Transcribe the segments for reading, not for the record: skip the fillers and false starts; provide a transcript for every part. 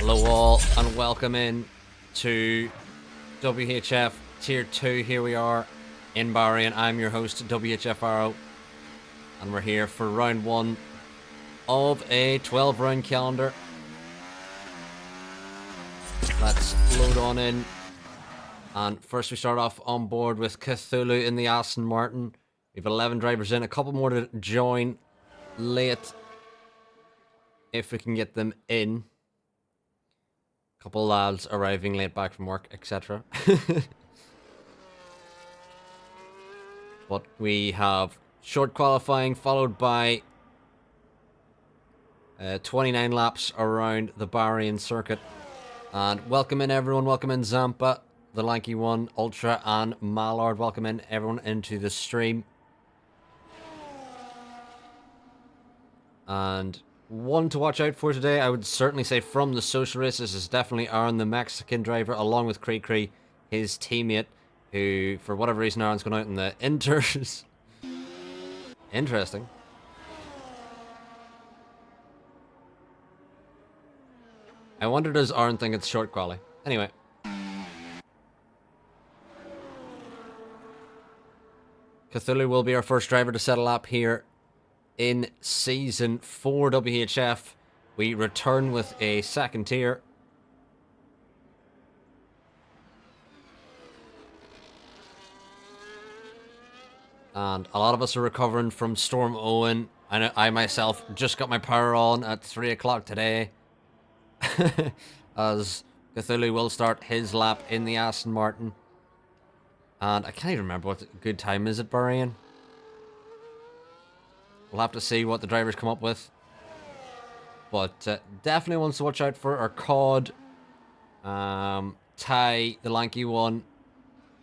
Hello all and welcome in to WHF Tier 2. Here we are in Bahrain. I'm your host WHFRO and we're here for round 1 of a 12 round calendar. Let's load on in, and first we start off on board with Cthulhu in the Aston Martin. We have 11 drivers in, a couple more to join late if we can get them in. Couple lads arriving late back from work, etc. But we have short qualifying followed by 29 laps around the Bahrain circuit. And welcome in everyone, welcome in Zampa, the Lanky One, Ultra and Mallard. Welcome in everyone into the stream. And one to watch out for today, I would certainly say from the social races, is definitely Aaron, the Mexican driver, along with Cree, his teammate, who, for whatever reason, Aaron's gone out in the inters. Interesting. I wonder, does Aaron think it's short quali? Anyway. Cthulhu will be our first driver to set a lap here in Season 4 WHF. We return with a second tier. And a lot of us are recovering from Storm Owen. I myself just got my power on at 3 o'clock today. As Cthulhu will start his lap in the Aston Martin. And I can't even remember what the good time is at Bahrain. We'll have to see what the drivers come up with. But definitely ones to watch out for are Cod, Ty, the Lanky One,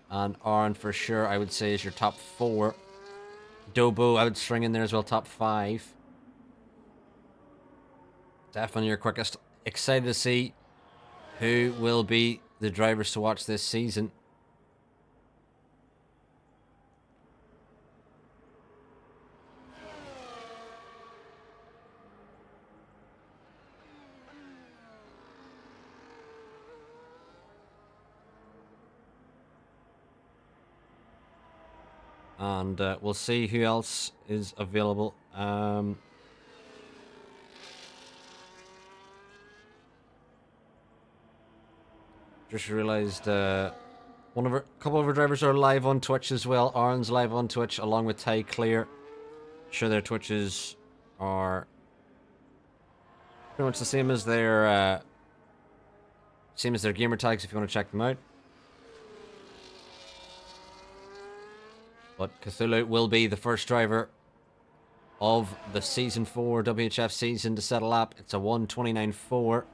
and Aaron for sure, I would say, is your top 4. Dobo, I would string in there as well, top 5. Definitely your quickest. Excited to see who will be the drivers to watch this season. And we'll see who else is available. Just realized a couple of our drivers are live on Twitch as well. Aaron's live on Twitch along with Ty Clear. Sure, their Twitches are pretty much the same as their gamer tags if you want to check them out. But Cthulhu will be the first driver of the Season 4 WHF season to set a lap. It's a 1:29.4.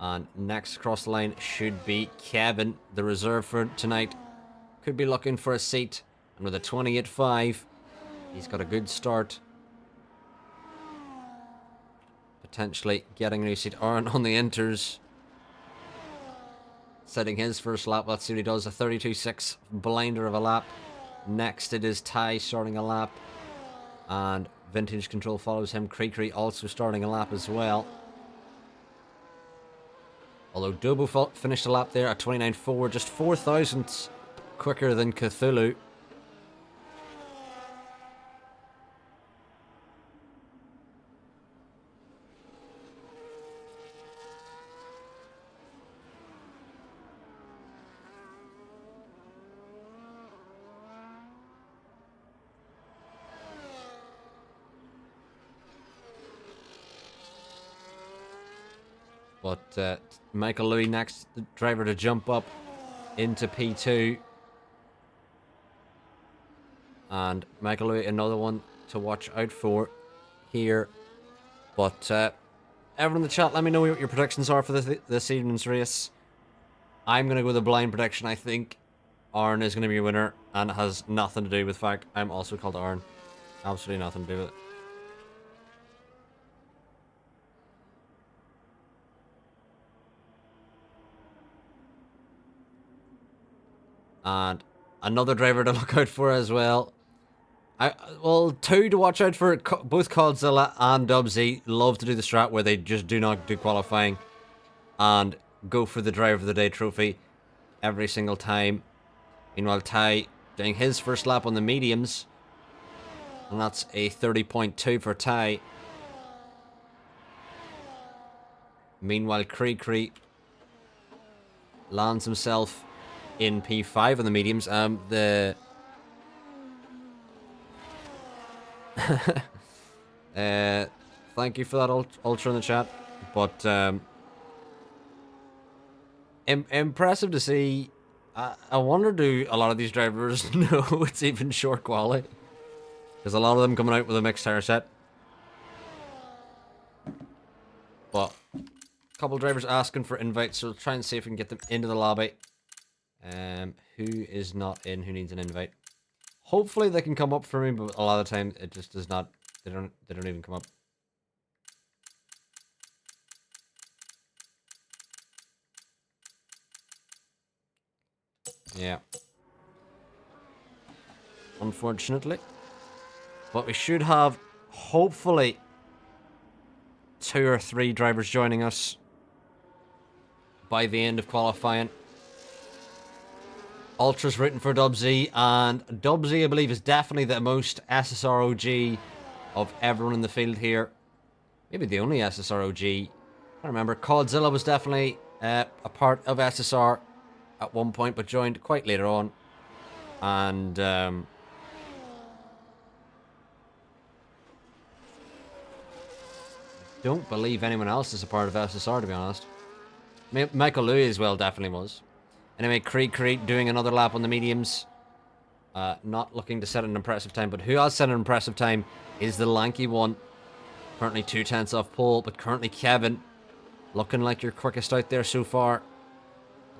And next across the line should be Kevin, the reserve for tonight. Could be looking for a seat. And with a 28.5, he's got a good start. Potentially getting a new seat. Aaron on the inters. Setting his first lap. Let's see what he does. A 32.6 blinder of a lap. Next it is Ty starting a lap. And Vintage Control follows him. Cree also starting a lap as well. Although Dobo finished a lap there at 29.4, just 4 thousandths quicker than Cthulhu. But Michael Louis next, the driver to jump up into P2. And Michael Louis, another one to watch out for here. But everyone in the chat, let me know what your predictions are for this evening's race. I'm going to go with a blind prediction. I think Aaron is going to be a winner, and it has nothing to do with the fact I'm also called Aaron. Absolutely nothing to do with it. And another driver to look out for as well. Well, 2 to watch out for. Both Codzilla and Dubsy love to do the strat where they just do not do qualifying. and go for the Driver of the Day trophy every single time. Meanwhile, Ty doing his first lap on the mediums, and that's a 30.2 for Ty. Meanwhile, Cree lands himself in P5 on the mediums. Thank you for that, Ultra, in the chat. But impressive to see. I wonder, do a lot of these drivers know it's even short quali? There's a lot of them coming out with a mixed tire set. But a couple of drivers asking for invites, so we'll try and see if we can get them into the lobby. Who is not in? Who needs an invite? Hopefully they can come up for me, but a lot of the time it just does not. They don't even come up. Yeah. Unfortunately. But we should have, hopefully, 2 or 3 drivers joining us by the end of qualifying. Ultra's rooting for Dubsy, and Dubsy, I believe, is definitely the most SSR OG of everyone in the field here. Maybe the only SSR OG. I don't remember. Codzilla was definitely a part of SSR at one point, but joined quite later on. And don't believe anyone else is a part of SSR, to be honest. Michael Louis as well definitely was. Anyway, Creed doing another lap on the mediums. Not looking to set an impressive time, but who has set an impressive time is the lanky one. Currently 2/10 off pole, but currently Kevin looking like your quickest out there so far.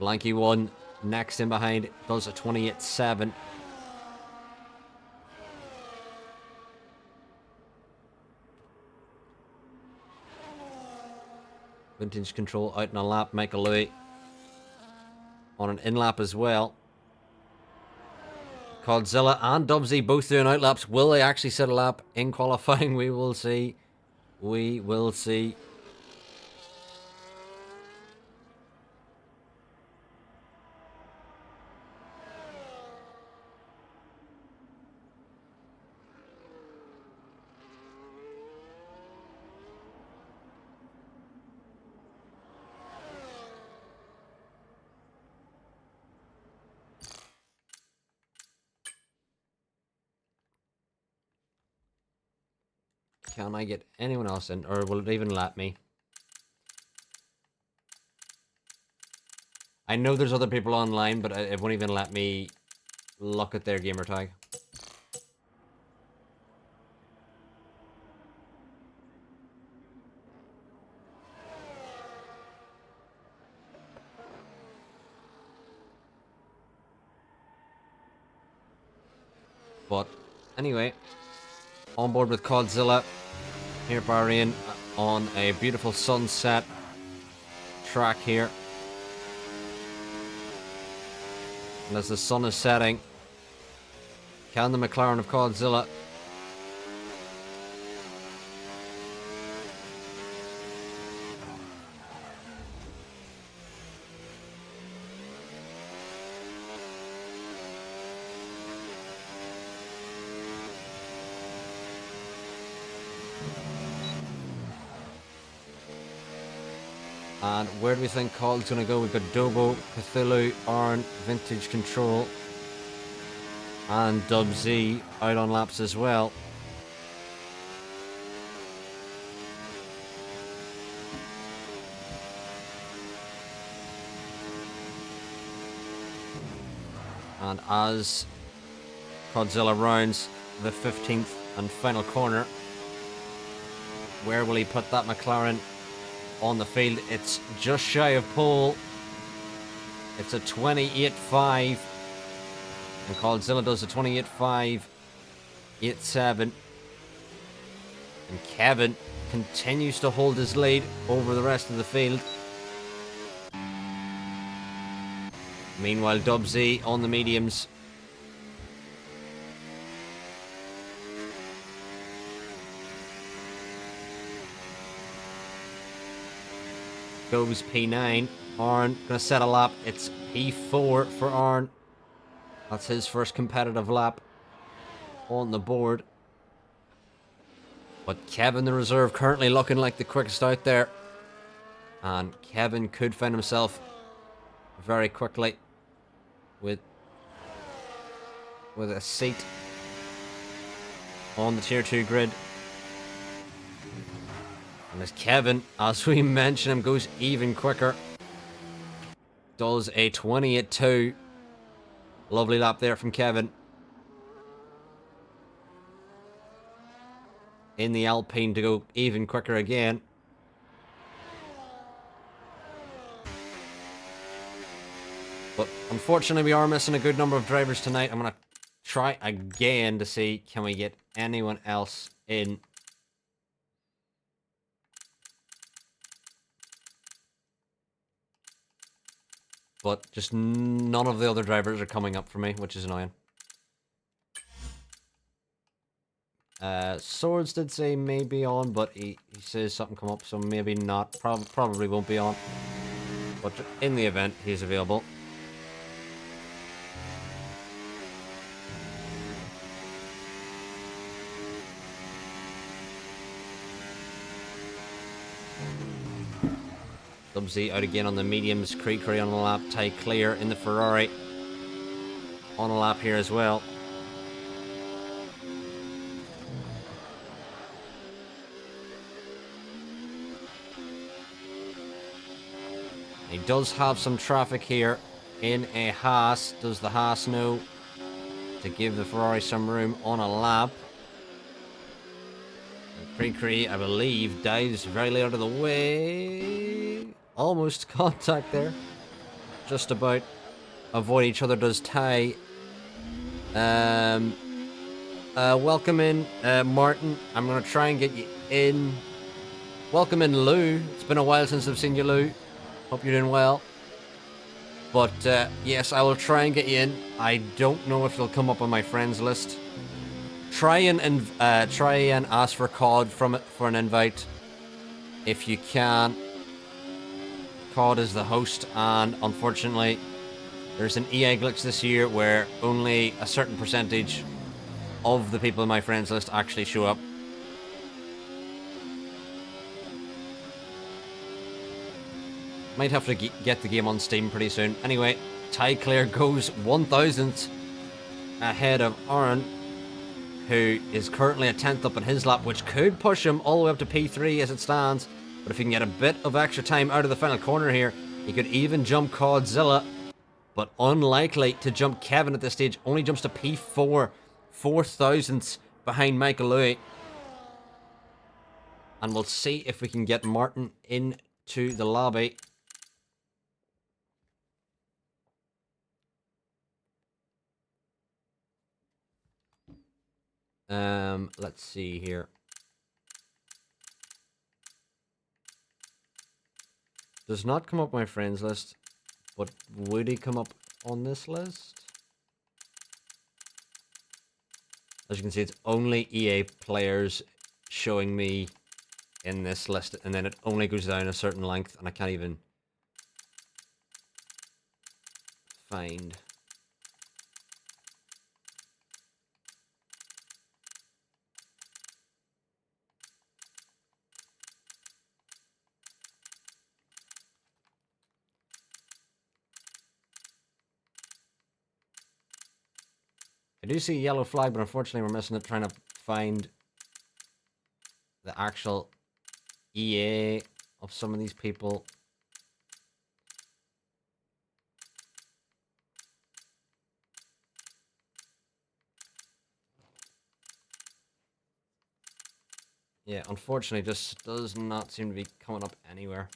Lanky one next in behind does a 28.7. Vintage Control out in a lap. Michael Louis on an in-lap as well. Godzilla and Dubsy both doing outlaps. Will they actually set a lap in qualifying? We will see. We will see. Can I get anyone else in, or will it even let me? I know there's other people online, but it won't even let me look at their gamer tag. But anyway, on board with Godzilla here at Bahrain on a beautiful sunset track here. And as the sun is setting, can the McLaren of Godzilla and where do we think Cold's going to go? We've got Dobo, Cthulhu, Arn, Vintage Control, and Dubsy out on laps as well. And as Godzilla rounds the 15th and final corner, where will he put that McLaren on the field? It's just shy of pole. It's a 28.5. And Godzilla does a 28.5, 8.7. And Kevin continues to hold his lead over the rest of the field. Meanwhile, Dubsy on the mediums. goes P9. Arn gonna set a lap. It's P4 for Arn. That's his first competitive lap on the board. But Kevin, the reserve, currently looking like the quickest out there. And Kevin could find himself very quickly with a seat on the Tier 2 grid. And as Kevin, as we mentioned him, goes even quicker. Does a 20 at 2. Lovely lap there from Kevin. In the Alpine to go even quicker again. But unfortunately we are missing a good number of drivers tonight. I'm going to try again to see can we get anyone else in. But just none of the other drivers are coming up for me, which is annoying. Swords did say maybe on, but he says something come up, so maybe not. Probably won't be on. But in the event, he's available. Dubsy out again on the mediums. Creekery on the lap. Ty Clear in the Ferrari on a lap here as well. He does have some traffic here in a Haas. Does the Haas know to give the Ferrari some room on a lap? Creekery, I believe, dives very late out of the way. Almost contact there. Just about avoid each other. Does Ty. Welcome in, Martin. I'm going to try and get you in. Welcome in, Lou. It's been a while since I've seen you, Lou. Hope you're doing well. But, yes, I will try and get you in. I don't know if you'll come up on my friends list. Try and ask for COD from it for an invite. If you can. COD is the host, and unfortunately, there's an EA glitch this year where only a certain percentage of the people in my friends list actually show up. Might have to get the game on Steam pretty soon. Anyway, Ty Claire goes 1,000th ahead of Aaron, who is currently a 10th up in his lap, which could push him all the way up to P3 as it stands. But if he can get a bit of extra time out of the final corner here, he could even jump Codzilla. But unlikely to jump Kevin at this stage. Only jumps to P4, 4,000ths behind Michael Louis. And we'll see if we can get Martin into the lobby. Let's see here. Does not come up my friends list, but would he come up on this list? As you can see, it's only EA players showing me in this list, and then it only goes down a certain length, and I can't even find. I do see a yellow flag, but unfortunately we're missing it trying to find the actual EA of some of these people. Yeah, unfortunately, just does not seem to be coming up anywhere.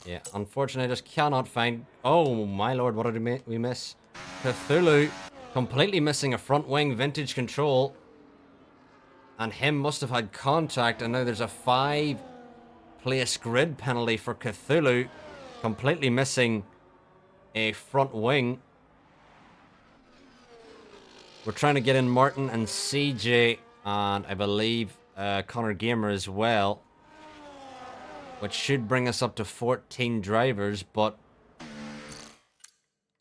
Yeah, unfortunately, I just cannot find... Oh, my lord, what did we miss? Cthulhu completely missing a front wing vintage control. And him must have had contact, and now there's a 5 place grid penalty for Cthulhu, completely missing a front wing. We're trying to get in Martin and CJ, and I believe Connor Gamer as well, which should bring us up to 14 drivers, but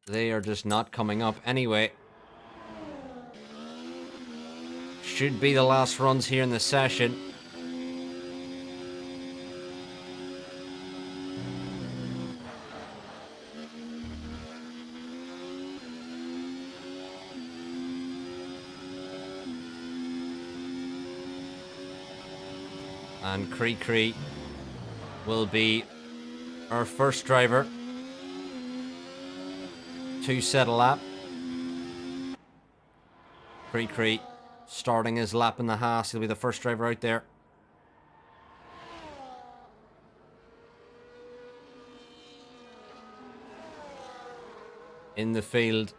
they are just not coming up. Anyway, should be the last runs here in the session. And Cree will be our first driver to set a lap. Cree starting his lap in the Haas. He'll be the first driver out there. In the field,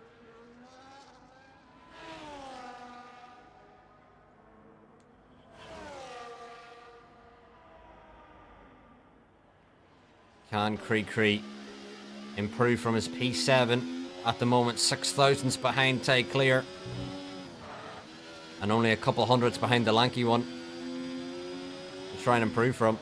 can Cree improve from his P7? At the moment, 6 thousandths behind Ty Clear, and only a couple hundredths behind the lanky one to try and improve from.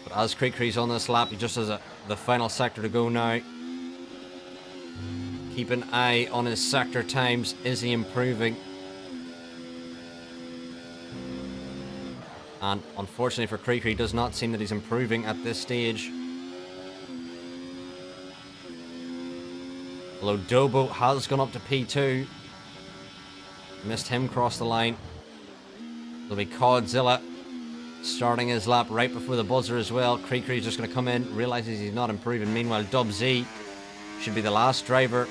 But as Cree's on this lap, he just has the final sector to go now. Keep an eye on his sector times. Is he improving? And unfortunately for Cree, does not seem that he's improving at this stage. Although Dobo has gone up to P2. Missed him cross the line. There'll be Codzilla starting his lap right before the buzzer as well. Cree's just going to come in, realizes he's not improving. Meanwhile, Dub Z should be the last driver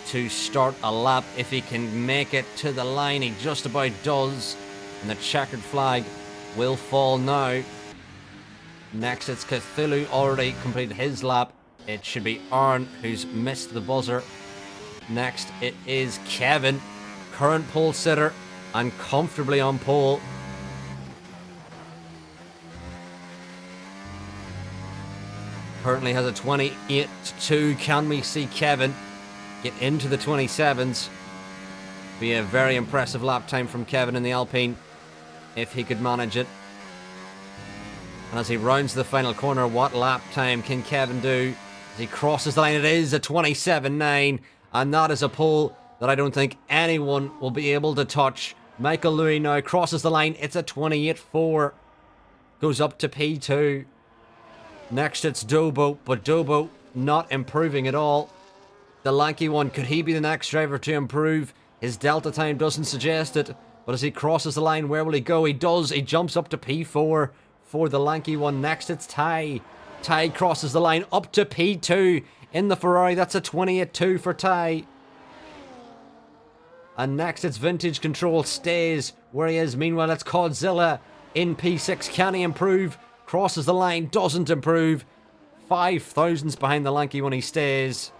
to start a lap. If he can make it to the line, he just about does. And the checkered flag will fall now. Next, it's Cthulhu, already completed his lap. It should be Aaron, who's missed the buzzer. Next, it is Kevin, current pole sitter and comfortably on pole. Currently has a 28.2. Can we see Kevin get into the 27s? Be a very impressive lap time from Kevin in the Alpine if he could manage it. And as he rounds the final corner, what lap time can Kevin do? As he crosses the line, it is a 27.9, and that is a pole that I don't think anyone will be able to touch. Michael Louis now crosses the line. It's a 28.4. Goes up to P2. Next it's Dobo, but Dobo not improving at all. The lanky one, could he be the next driver to improve? His delta time doesn't suggest it, but as he crosses the line, where will he go? He does. He jumps up to P4 for the lanky one. Next it's Ty. Ty crosses the line up to P2 in the Ferrari. That's a 28.2 for Ty. And next it's Vintage Control, stays where he is. Meanwhile, it's Codzilla in P6. Can he improve? Crosses the line, doesn't improve. 5 thousandths behind the lanky when he stays.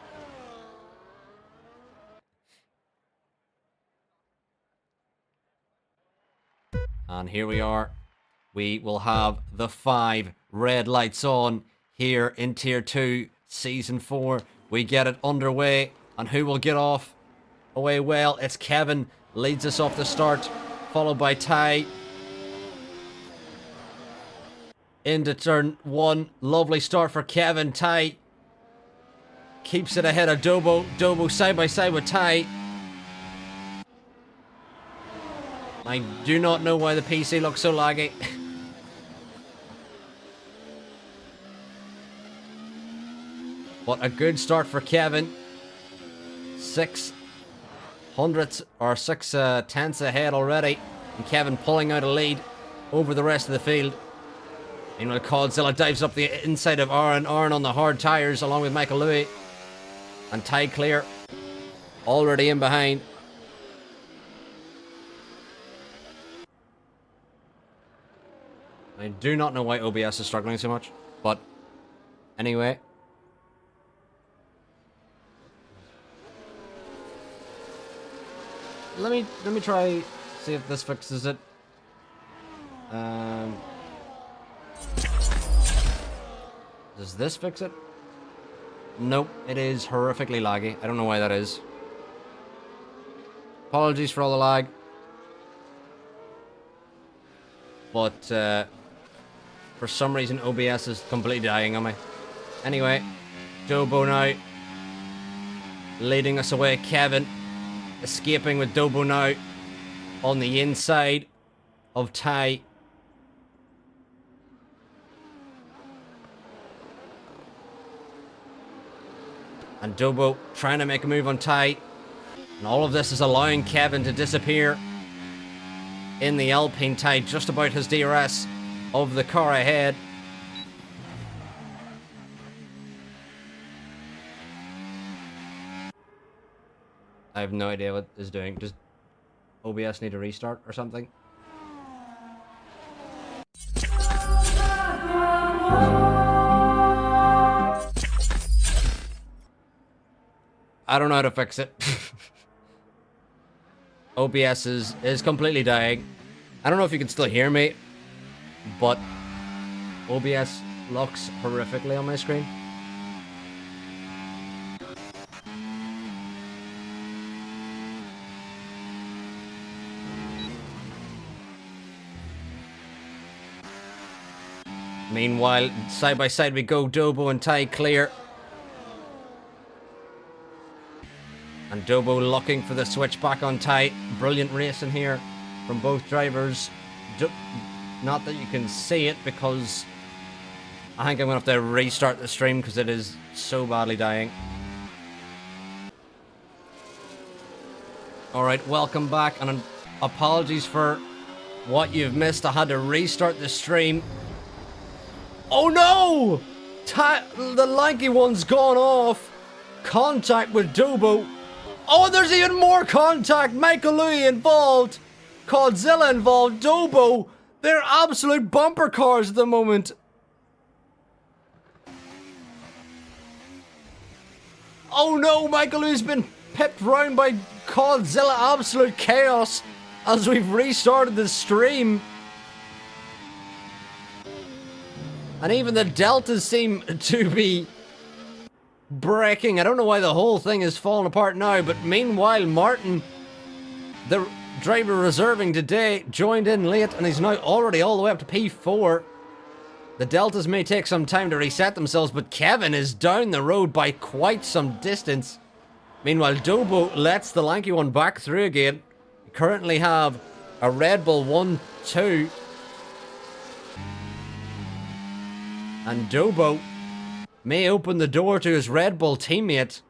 And here we are. We will have the 5 red lights on here in Tier 2, Season 4. We get it underway. And who will get off away well? It's Kevin. Leads us off the start, followed by Ty. Into turn 1. Lovely start for Kevin. Ty keeps it ahead of Dobo. Dobo side by side with Ty. I do not know why the PC looks so laggy. But a good start for Kevin. 6 hundredths or 6 tenths ahead already. And Kevin pulling out a lead over the rest of the field. Meanwhile, Codzilla dives up the inside of Aaron. Aaron on the hard tyres along with Michael Louis. And Ty Clear already in behind. I do not know why OBS is struggling so much, but anyway. Let me try see if this fixes it. Does this fix it? Nope, it is horrifically laggy. I don't know why that is. Apologies for all the lag. But for some reason OBS is completely dying on me. Anyway, Dobo now leading us away. Kevin escaping with Dobo now on the inside of Ty. And Dobo trying to make a move on Ty. And all of this is allowing Kevin to disappear in the Alpine. Ty just about his DRS of the car ahead. I have no idea what it's doing. Does OBS need a restart or something? I don't know how to fix it. OBS is completely dying. I don't know if you can still hear me, but OBS looks horrifically on my screen. Meanwhile, side by side we go, Dobo and Ty clear. And Dobo looking for the switch back on Ty. Brilliant racing here from both drivers. Not that you can see it because I think I'm going to have to restart the stream because it is so badly dying. Alright, welcome back, and apologies for what you've missed. I had to restart the stream. Oh no! The lanky one's gone off. Contact with Dobo. Oh, there's even more contact. Michael Louis involved. Godzilla involved. Dobo. They're absolute bumper cars at the moment. Oh no, Michael Louis has been pipped round by Godzilla. Absolute chaos as we've restarted the stream. And even the deltas seem to be breaking. I don't know why the whole thing is falling apart now, but meanwhile, Martin, the driver reserving today, joined in late and he's now already all the way up to P4. The deltas may take some time to reset themselves, but Kevin is down the road by quite some distance. Meanwhile, Dobo lets the lanky one back through again. We currently have a Red Bull 1-2. And Dobo may open the door to his Red Bull teammate.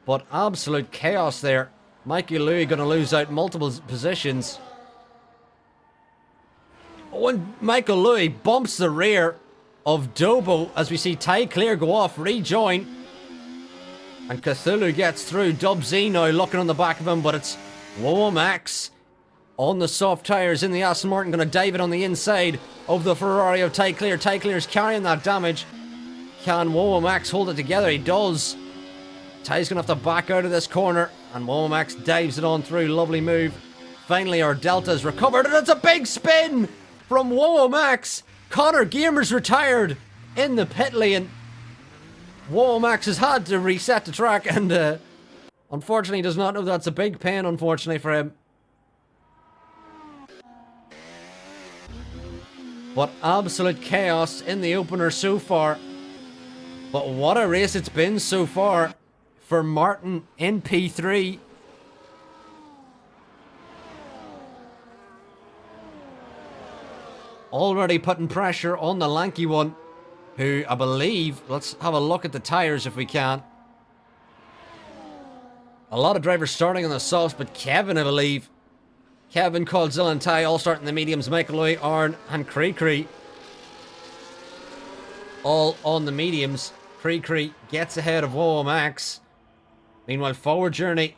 But absolute chaos there. Mikey Louis going to lose out multiple positions. When Michael Louis bumps the rear of Dobo as we see Ty Clear go off, rejoin. And Cthulhu gets through. Dub Z now looking on the back of him, but it's Woa Max on the soft tyres in the Aston Martin, going to dive it on the inside of the Ferrari of Ty Clear. Ty Clear's carrying that damage. Can Woa Max hold it together? He does. Ty's going to have to back out of this corner, and Woa Max dives it on through. Lovely move. Finally, our Delta's recovered, and it's a big spin from Woa Max. Connor Gamer's retired in the pit lane. Woa Max has had to reset the track, and unfortunately does not know that's a big pain, unfortunately, for him. But absolute chaos in the opener so far. But what a race it's been so far for Martin in P3. Already putting pressure on the lanky one, who I believe, let's have a look at the tyres if we can. A lot of drivers starting on the softs, but Kevin, I believe. Kevin, Godzilla and Ty all starting the mediums. Michael Louis, Arn and Cree all on the mediums. Cree gets ahead of Woa Max. Meanwhile, Forward Journey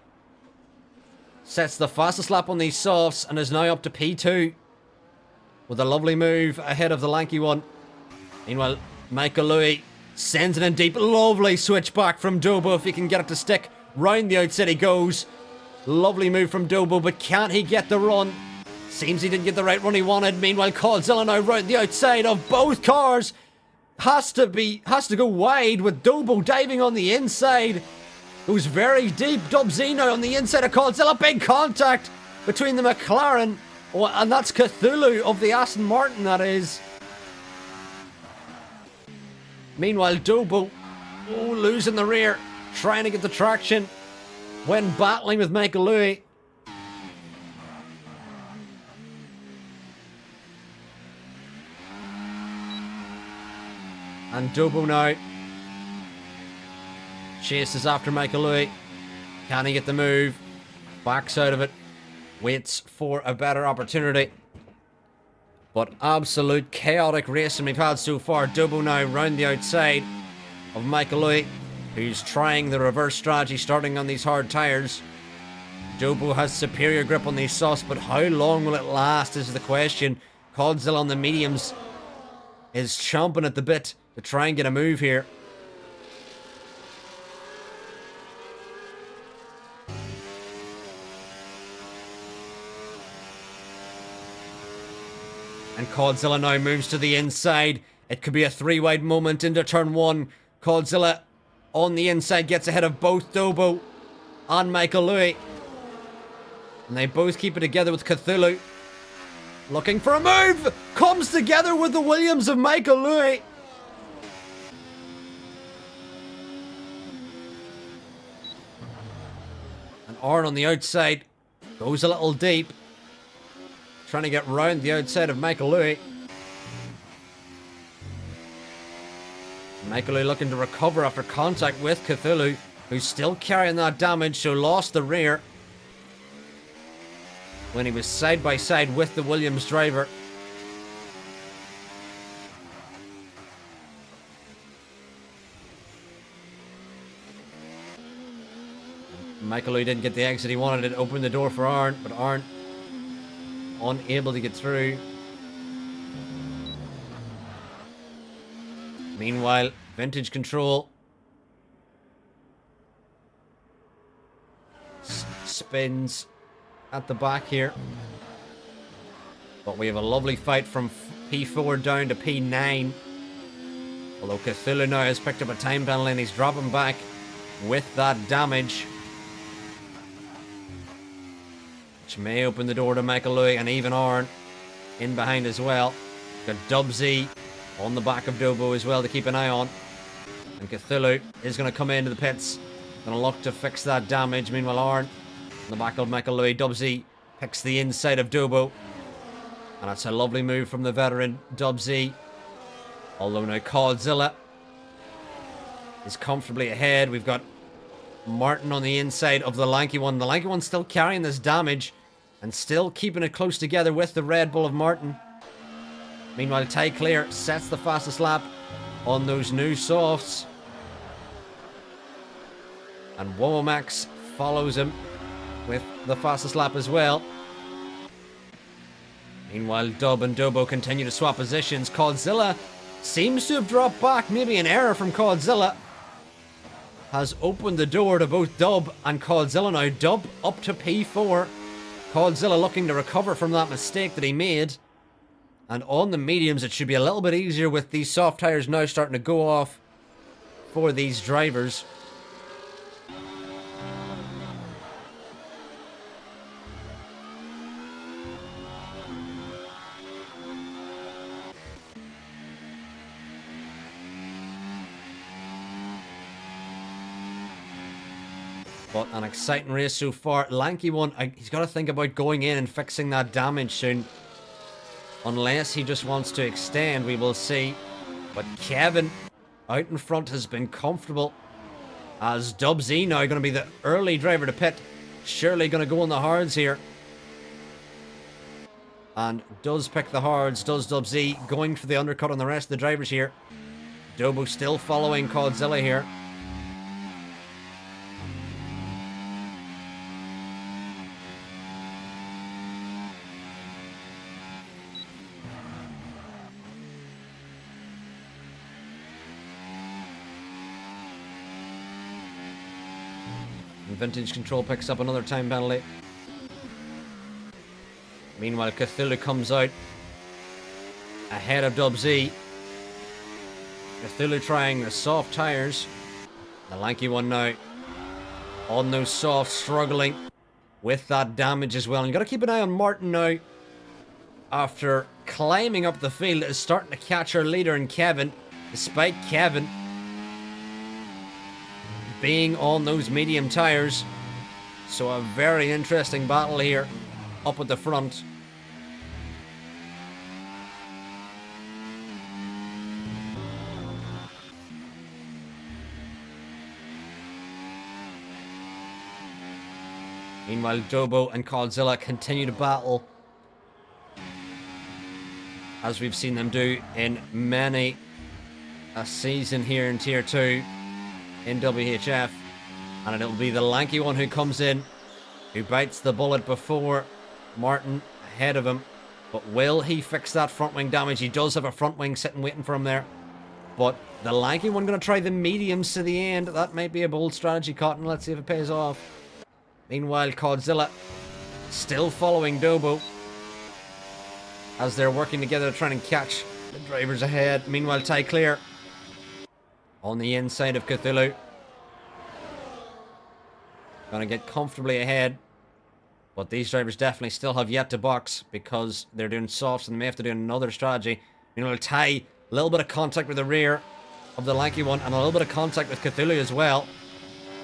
sets the fastest lap on these softs and is now up to P2. with a lovely move ahead of the lanky one. Meanwhile, Michael Louis sends it in deep. Lovely switch back from Dobo if he can get it to stick. Round the outside he goes. Lovely move from Dobo, but can't he get the run? Seems he didn't get the right run he wanted. Meanwhile, Coldzilla now round the outside of both cars. Has to go wide with Dobo diving on the inside. Goes very deep. Dubsy now on the inside of Coldzilla. Big contact between the McLaren. Oh, and that's Cthulhu of the Aston Martin, that is. Meanwhile, Dobo, losing the rear, trying to get the traction when battling with Michael Louis. And Dobo now chases after Michael Louis. Can he get the move? Backs out of it. Waits for a better opportunity. But absolute chaotic racing we've had so far. Dobo now round the outside of Michael Louis, who's trying the reverse strategy, starting on these hard tyres. Dobo has superior grip on these softs, but how long will it last is the question. Coldzilla on the mediums is chomping at the bit to try and get a move here. And Coldzilla now moves to the inside. It could be a three-wide moment into turn one. Coldzilla on the inside gets ahead of both Dobo and Michael Louis. And they both keep it together with Cthulhu. Looking for a move! Comes together with the Williams of Michael Louis. And Arn on the outside goes a little deep. Trying to get round the outside of Michael Louis. Michael Louis looking to recover after contact with Cthulhu, who's still carrying that damage, so lost the rear when he was side by side with the Williams driver. Michael Louis didn't get the exit he wanted. It opened the door for Arn, but Arn unable to get through. Meanwhile, Vintage Control spins at the back here. But we have a lovely fight from P4 down to P9. Although Cthulhu now has picked up a time penalty and he's dropping back with that damage, which may open the door to Michael Louis and even Arn in behind as well. Got Dubsy on the back of Dobo as well to keep an eye on. And Cthulhu is going to come into the pits. Going to look to fix that damage. Meanwhile, Arn on the back of Michael Louis. Dubsy picks the inside of Dobo. And that's a lovely move from the veteran Dubsy. Although now Coldzilla is comfortably ahead. We've got Martin on the inside of the lanky one. The lanky one's still carrying this damage and still keeping it close together with the Red Bull of Martin. Meanwhile, Ty Clear sets the fastest lap on those new softs. And Womomax follows him with the fastest lap as well. Meanwhile, Dub and Dobo continue to swap positions. Coldzilla seems to have dropped back. Maybe an error from Coldzilla has opened the door to both Dub and Coldzilla now. Dub up to P4. Coldzilla looking to recover from that mistake that he made. And on the mediums, it should be a little bit easier with these soft tyres now starting to go off for these drivers. But an exciting race so far. Lanky one, he's got to think about going in and fixing that damage soon. Unless he just wants to extend, we will see. But Kevin out in front has been comfortable. As Dubsy now going to be the early driver to pit. Surely going to go on the hards here. And does pick the hards, does Dubsy, going for the undercut on the rest of the drivers here. Dobo still following Coldzilla here. And Vintage Control picks up another time penalty. Meanwhile, Cthulhu comes out ahead of Dubsy. Cthulhu trying the soft tyres. The lanky one now on those softs, struggling with that damage as well. And you got to keep an eye on Martin now. After climbing up the field, is starting to catch her leader in Kevin, despite Kevin being on those medium tyres. So a very interesting battle here up at the front. Meanwhile, Dobo and Godzilla continue to battle, as we've seen them do in many a season here in Tier 2 in WHF. And it'll be the lanky one who comes in, who bites the bullet before Martin ahead of him. But will he fix that front wing damage? He does have a front wing sitting waiting for him there. But the lanky one going to try the mediums to the end. That might be a bold strategy, Cotton. Let's see if it pays off. Meanwhile, Godzilla still following Dobo as they're working together to try and catch the drivers ahead. Meanwhile, Ty Clear on the inside of Cthulhu. Gonna get comfortably ahead. But these drivers definitely still have yet to box because they're doing softs and they may have to do another strategy. Meanwhile, Ty, a little bit of contact with the rear of the lanky one and a little bit of contact with Cthulhu as well.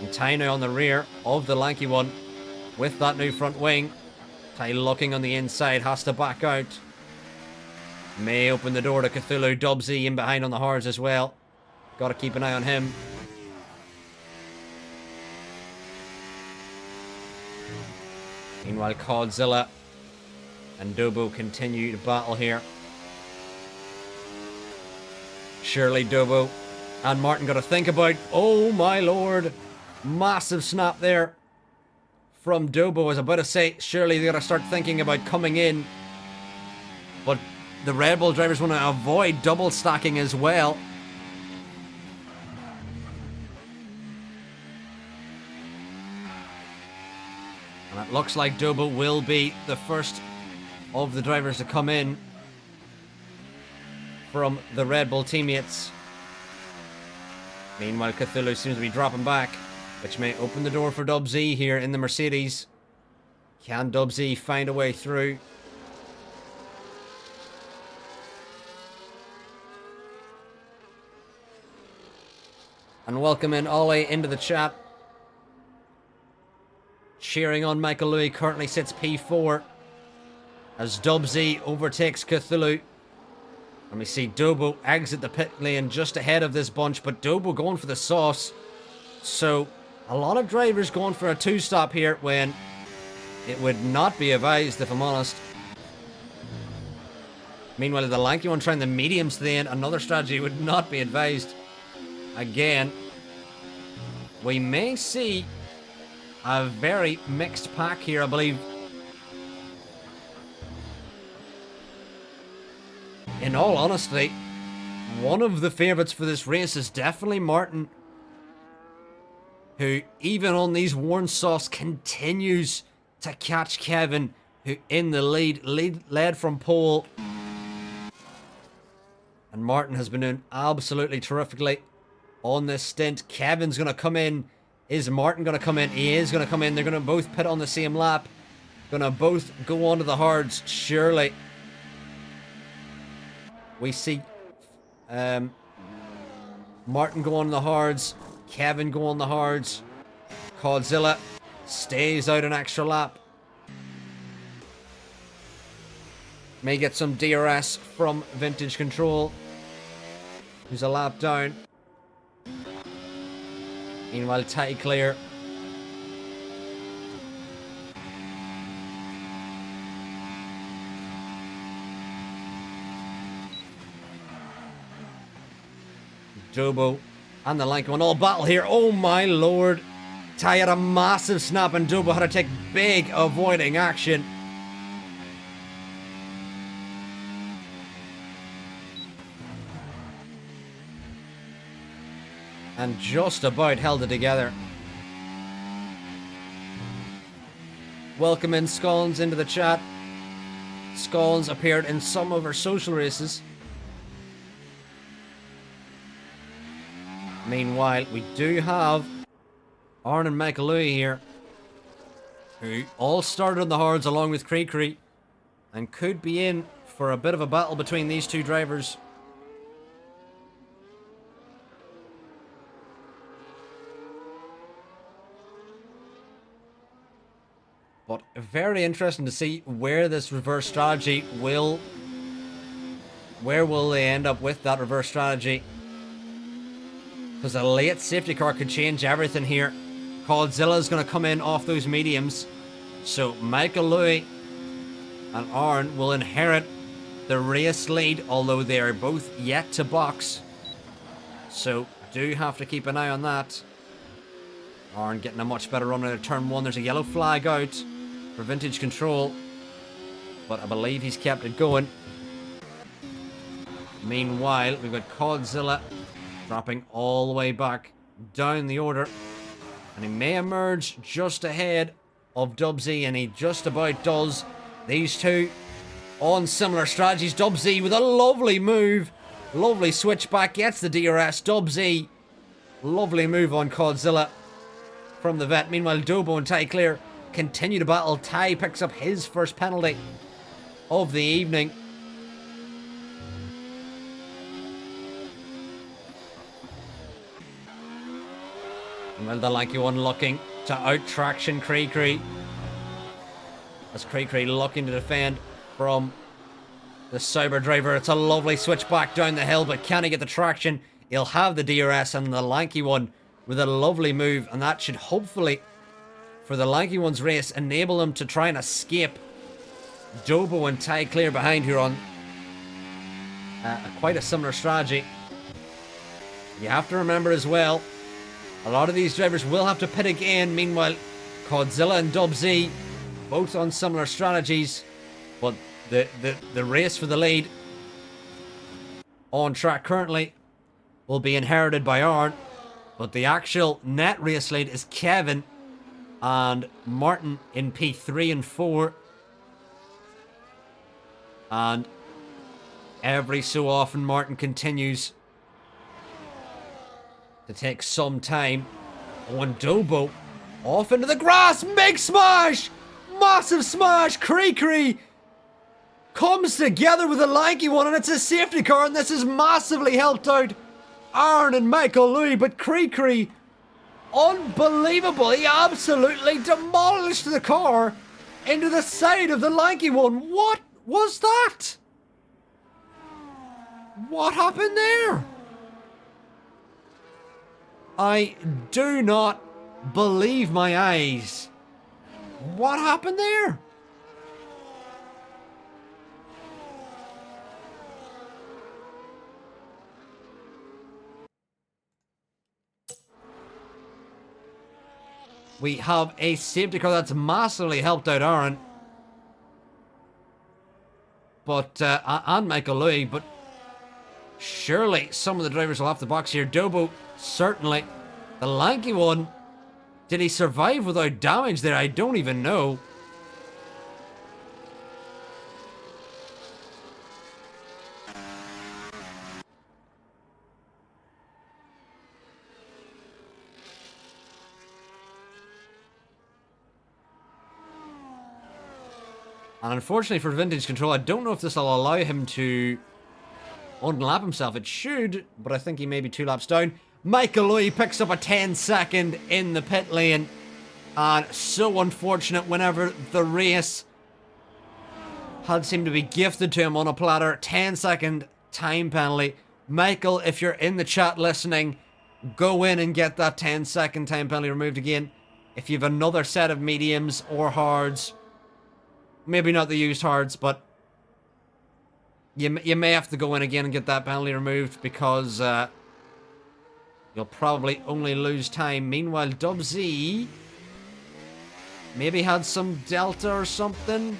And Ty now on the rear of the lanky one with that new front wing. Ty looking on the inside, has to back out. May open the door to Cthulhu. Dubsy in behind on the hards as well. Got to keep an eye on him. Meanwhile, Godzilla and Dobo continue to battle here. Surely Dobo and Martin got to think about. Oh my lord. Massive snap there from Dobo. I was about to say, surely they got to start thinking about coming in. But the Red Bull drivers want to avoid double stacking as well. And it looks like Dobo will be the first of the drivers to come in from the Red Bull teammates. Meanwhile, Cthulhu seems to be dropping back, which may open the door for Dubsy here in the Mercedes. Can Dubsy find a way through? And welcome in Ollie into the chat. Cheering on Michael Louis, currently sits P4 as Dubsy overtakes Cthulhu. And we see Dobo exit the pit lane just ahead of this bunch, but Dobo going for the sauce. So a lot of drivers going for a two-stop here when it would not be advised, if I'm honest. Meanwhile, the lanky one trying the mediums to the end, another strategy would not be advised. Again, we may see a very mixed pack here, I believe. In all honesty, one of the favourites for this race is definitely Martin, who even on these worn softs continues to catch Kevin, who in the led from pole. And Martin has been doing absolutely terrifically on this stint. Kevin's going to come in. Is Martin going to come in? He is going to come in. They're going to both pit on the same lap. Going to both go onto the hards, surely. We see Martin go on the hards. Kevin go on the hards. Godzilla stays out an extra lap. May get some DRS from Vintage Control, who's a lap down. Meanwhile, Ty Clear Dobo and the lanky one all battle here. Oh my lord. Ty had a massive snap and Dobo had to take big avoiding action. And just about held it together. welcome in Scollins into the chat. Scollins appeared in some of our social races. Meanwhile, we do have Arn and Michael Louis here, who all started on the hards along with Cree and could be in for a bit of a battle between these two drivers. But very interesting to see where this reverse strategy will... Where will they end up with that reverse strategy? Because a late safety car could change everything here. Godzilla's going to come in off those mediums. So Michael Louis and Arn will inherit the race lead, although they are both yet to box. So do have to keep an eye on that. Arn getting a much better run out of turn 1. There's a yellow flag out for Vintage Control, but I believe he's kept it going. Meanwhile, we've got Godzilla dropping all the way back down the order, and he may emerge just ahead of Dubsy, and he just about does. These two on similar strategies. Dubsy with a lovely move, lovely switchback, gets the DRS. Dubsy, lovely move on Godzilla from the vet. Meanwhile, Dobo and Ty Clear continue to battle. Ty picks up his first penalty of the evening. Well, the lanky one looking to out-traction Cree. As Cree looking to defend from the Cyber driver. It's a lovely switchback down the hill, but can he get the traction? He'll have the DRS, and the lanky one with a lovely move, and that should hopefully, for the lanky one's race, enable him to try and escape Dobo and Ty Clear behind, who are on quite a similar strategy. You have to remember as well, a lot of these drivers will have to pit again. Meanwhile, Godzilla and Dubsy both on similar strategies, but the race for the lead on track currently will be inherited by Arn, but the actual net race lead is Kevin and Martin in P3 and 4, and every so often Martin continues to take some time on Dobo. Off into the grass, big smash! Massive smash! Cree comes together with the lanky one, and it's a safety car, and this has massively helped out Arn and Michael Louis, but Cree, unbelievable, he absolutely demolished the car into the side of the lanky one. What was that? What happened there? I do not believe my eyes. What happened there? We have a safety car that's massively helped out Aaron, but and Michael Louis, but surely some of the drivers will have to box here. Dobo, certainly. The lanky one, did he survive without damage there? I don't even know. And unfortunately for Vintage Control, I don't know if this will allow him to unlap himself. It should, but I think he may be 2 laps down. Michael Louis picks up a 10-second in the pit lane. And so unfortunate whenever the race had seemed to be gifted to him on a platter. 10-second time penalty. Michael, if you're in the chat listening, go in and get that 10-second time penalty removed again. If you have another set of mediums or hards, maybe not the used hards, but you may have to go in again and get that penalty removed, because you'll probably only lose time. Meanwhile, Dubsy maybe had some delta or something.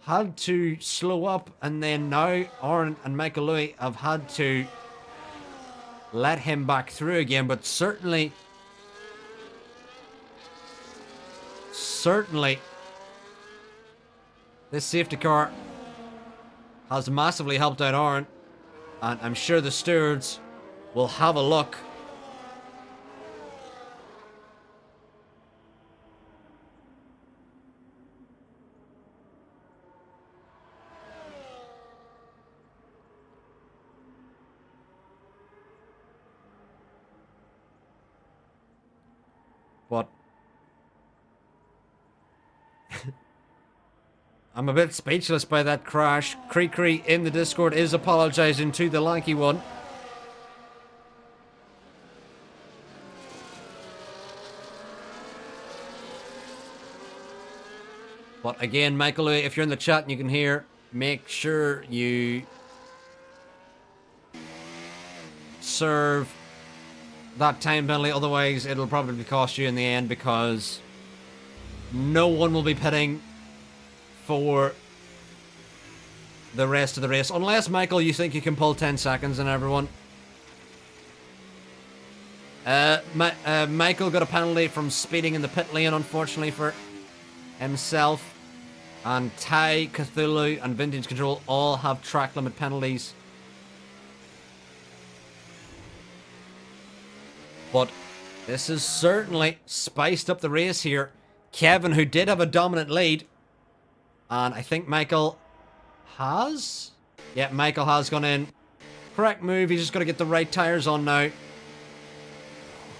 Had to slow up, and then now Aaron and Michael Louis have had to let him back through again, but certainly This safety car has massively helped out Aaron, and I'm sure the stewards will have a look. But I'm a bit speechless by that crash. Cree in the Discord is apologizing to the lanky one. But again, Michael, if you're in the chat and you can hear, make sure you serve that time penalty, otherwise it'll probably cost you in the end, because no one will be pitting for the rest of the race. Unless, Michael, you think you can pull 10 seconds on everyone. Michael got a penalty from speeding in the pit lane, unfortunately for himself. And Ty, Cthulhu, and Vintage Control all have track limit penalties. But this has certainly spiced up the race here. Kevin, who did have a dominant lead, and I think Michael has? Yeah, Michael has gone in. Correct move, he's just got to get the right tyres on now.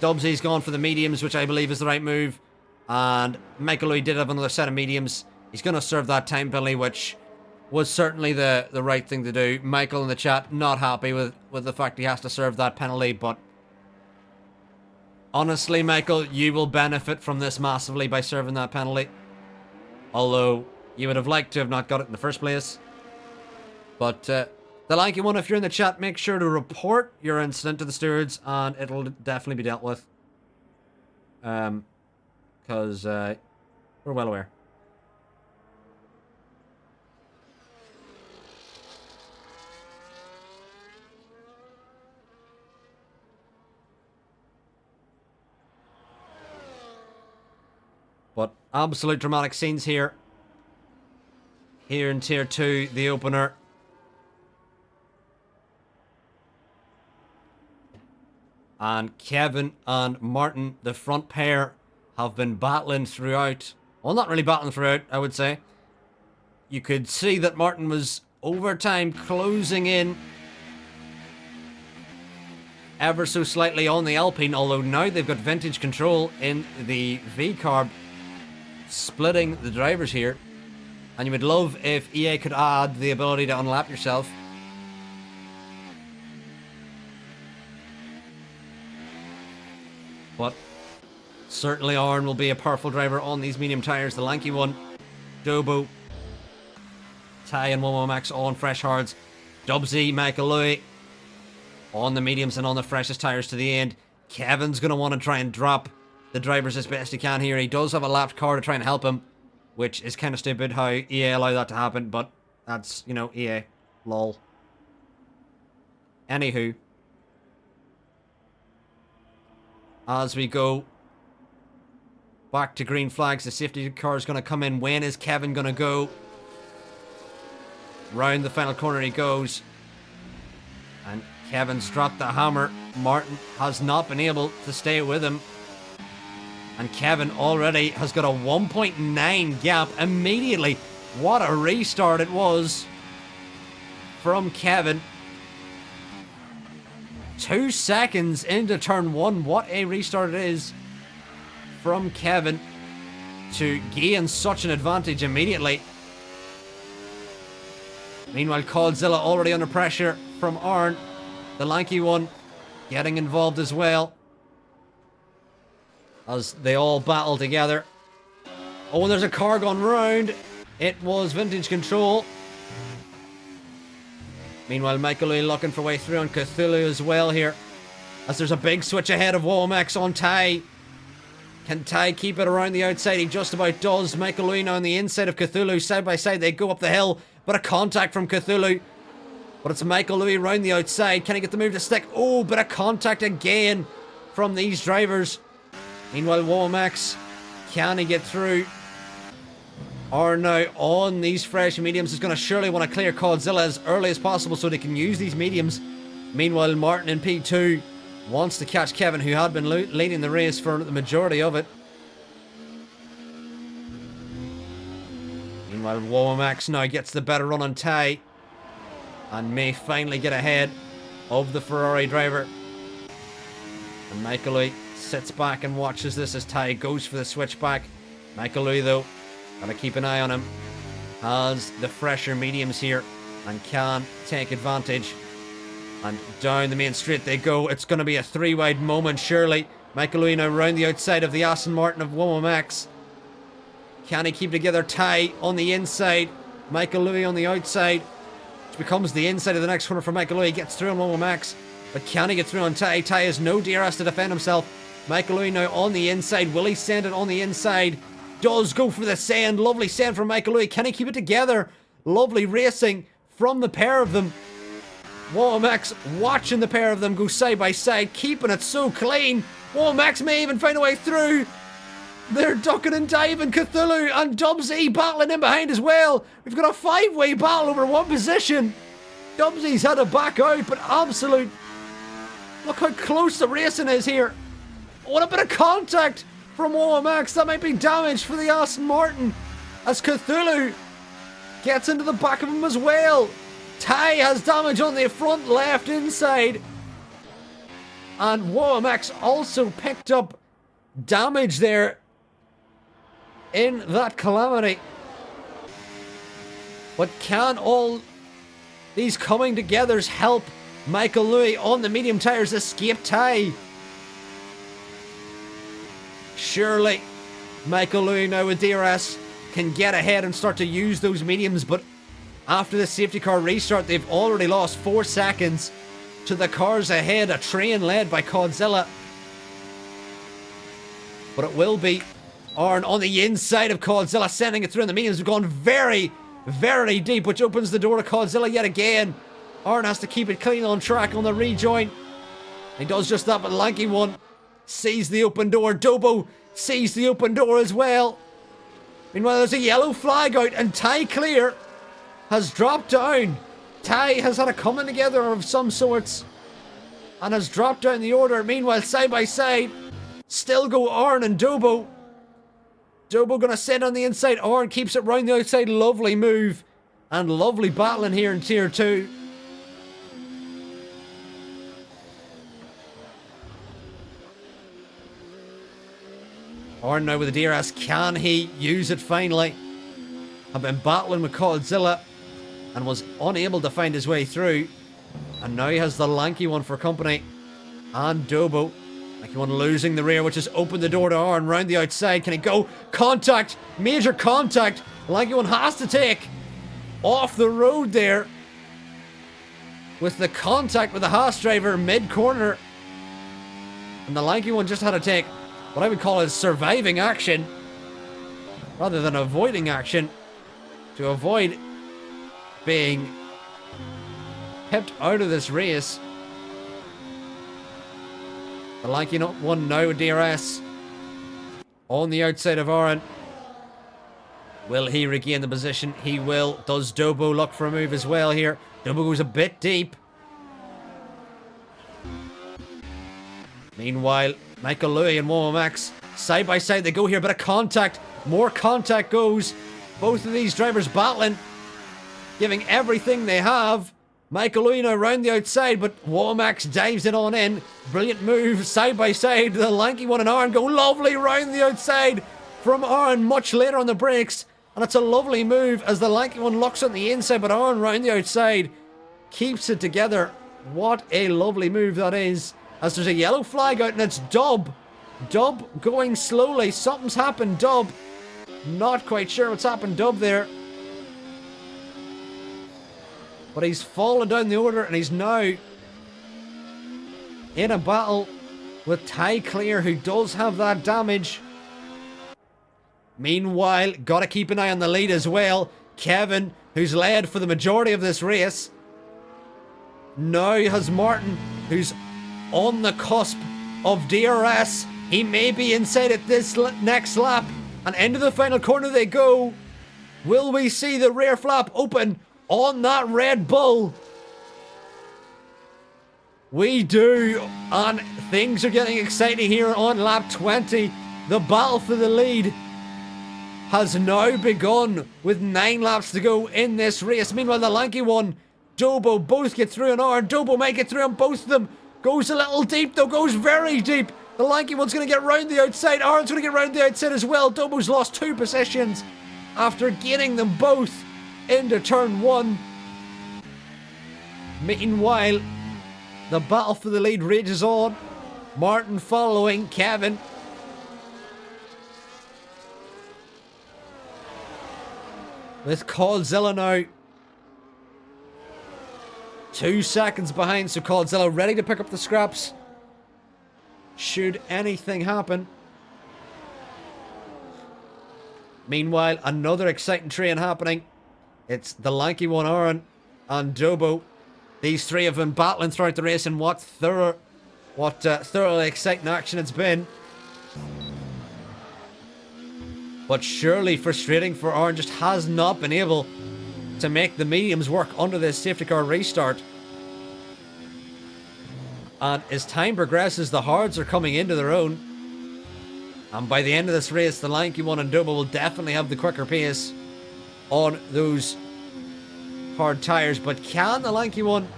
Dubsy's gone for the mediums, which I believe is the right move. And Michael Louis did have another set of mediums. He's going to serve that time penalty, which was certainly the right thing to do. Michael in the chat, not happy with the fact he has to serve that penalty, but honestly, Michael, you will benefit from this massively by serving that penalty. Although, you would have liked to have not got it in the first place. But, the lanky one, if you're in the chat, make sure to report your incident to the stewards, and it'll definitely be dealt with. Because, we're well aware. But absolute dramatic scenes here. Here in Tier 2, the opener. And Kevin and Martin, the front pair, have been battling throughout. Well, not really battling throughout, I would say. You could see that Martin was, over time, closing in ever so slightly on the Alpine, although now they've got Vintage Control in the V-Carb, splitting the drivers here. And you would love if EA could add the ability to unlap yourself. But certainly Arn will be a powerful driver on these medium tyres. The lanky one, Dobo, Ty and Momo Max all on fresh hards. Dubsy, Michael Louis on the mediums and on the freshest tyres to the end. Kevin's going to want to try and drop the drivers as best he can here. He does have a lapped car to try and help him, which is kind of stupid how EA allow that to happen, but that's, you know, EA. Lol. Anywho. As we go back to green flags, the safety car is going to come in. When is Kevin going to go? Round the final corner he goes. And Kevin's dropped the hammer. Martin has not been able to stay with him. And Kevin already has got a 1.9 gap immediately. What a restart it was from Kevin. 2 seconds into turn 1. What a restart it is from Kevin to gain such an advantage immediately. Meanwhile, Codzilla already under pressure from Arn. The lanky one getting involved as well, as they all battle together. Oh, and there's a car gone round. It was Vintage Control. Meanwhile, Michael Louis looking for way through on Cthulhu as well here, as there's a big switch ahead of Womax on Ty. Can Ty keep it around the outside? He just about does. Michael Louis now on the inside of Cthulhu. Side by side, they go up the hill, but a contact from Cthulhu. But it's Michael Louis around the outside. Can he get the move to stick? Oh, but a contact again from these drivers. Meanwhile, Womax, can he get through? are now on these fresh mediums. Is going to surely want to clear Godzilla as early as possible so they can use these mediums. Meanwhile, Martin in P2 wants to catch Kevin, who had been leading the race for the majority of it. Meanwhile, Womax now gets the better run on Ty and may finally get ahead of the Ferrari driver. And Michael Louis sits back and watches this as Ty goes for the switchback. Michael Louis, though, gotta keep an eye on him. Has the fresher mediums here and can take advantage. And down the main straight they go. It's going to be a three-wide moment, surely. Michael Louis now round the outside of the Aston Martin of Womax. Can he keep together? Ty on the inside. Michael Louis on the outside. Which becomes the inside of the next corner for Michael Louis. He gets through on Womax. But can he get through on Ty? Ty has no DRS to defend himself. Michael Louis now on the inside. Will he send it on the inside? Does go for the send. Lovely send from Michael Louis. Can he keep it together? Lovely racing from the pair of them. Womax watching the pair of them go side by side, keeping it so clean. Womax may even find a way through. They're ducking and diving. Cthulhu and Dubsy battling in behind as well. We've got a five-way battle over one position. Dubsy's had to back out, but absolute... Look how close the racing is here. What a bit of contact from Womax. That might be damage for the Aston Martin as Cthulhu gets into the back of him as well. Ty has damage on the front left inside. And Womax also picked up damage there in that calamity. But can all these coming togethers help Michael Louis on the medium tires escape Ty? Surely Michael Louis now with DRS can get ahead and start to use those mediums, but after the safety car restart, they've already lost 4 seconds to the cars ahead, a train led by Godzilla. But it will be Arn on the inside of Godzilla, sending it through, and the mediums have gone very, very deep, which opens the door to Godzilla yet again. Arn has to keep it clean on track on the rejoin. He does just that, but Lanky One sees the open door. Dobo sees the open door as well. Meanwhile, there's a yellow flag out, and Ty Clear has dropped down. Ty has had a coming together of some sorts and has dropped down the order. Meanwhile, side by side, still go Arn and Dobo. Dobo gonna send on the inside. Arn keeps it round the outside. Lovely move and lovely battling here in Tier 2. Arn now with the DRS. Can he use it finally? Have been battling with Godzilla and was unable to find his way through. And now he has the Lanky One for company. And Dobo. Lanky One losing the rear, which has opened the door to Arn round the outside. Can he go? Contact! Major contact! Lanky One has to take off the road there with the contact with the Haas driver mid-corner. And the Lanky One just had to take what I would call as surviving action rather than avoiding action to avoid being kept out of this race. The Lanky One now with DRS on the outside of Arn. Will he regain the position? He will. Does Dobo look for a move as well here? Dobo goes a bit deep. Meanwhile, Michael Louis and Womax side by side they go here. Bit of contact. More contact goes. Both of these drivers battling, giving everything they have. Michael Louis now round the outside, but Womax dives it on in. Brilliant move, side by side. The Lanky One and Arn go lovely round the outside from Arn much later on the brakes. And it's a lovely move as the Lanky One looks on the inside, but Arn round the outside keeps it together. What a lovely move that is. As there's a yellow flag out and it's Dub. Dub going slowly. Something's happened, Dub. Not quite sure what's happened, Dub there. But he's fallen down the order and he's now in a battle with Ty Clear, who does have that damage. Meanwhile, gotta keep an eye on the lead as well. Kevin, who's led for the majority of this race, now has Martin, who's on the cusp of DRS. He may be inside at this next lap. And into the final corner they go. Will we see the rear flap open on that Red Bull? We do, and things are getting exciting here on lap 20. The battle for the lead has now begun with 9 laps to go in this race. Meanwhile, the lanky one, Dobo, both get through an hour. Dobo might get through on both of them. Goes a little deep, though, goes very deep. The lanky one's going to get round the outside. Aaron's going to get round the outside as well. Dobo's lost 2 positions after getting them both into turn 1. Meanwhile, the battle for the lead rages on. Martin following Kevin. With Coldzilla now 2 seconds behind, so Coldzilla ready to pick up the scraps should anything happen. Meanwhile, another exciting train happening. It's the lanky one, Aaron, and Dobo. These three have been battling throughout the race, and what thoroughly exciting action it's been. But surely frustrating for Aaron, just has not been able to make the mediums work under this safety car restart. And as time progresses, the hards are coming into their own. And by the end of this race, the lanky one and Dobo will definitely have the quicker pace on those hard tires. But can the lanky one,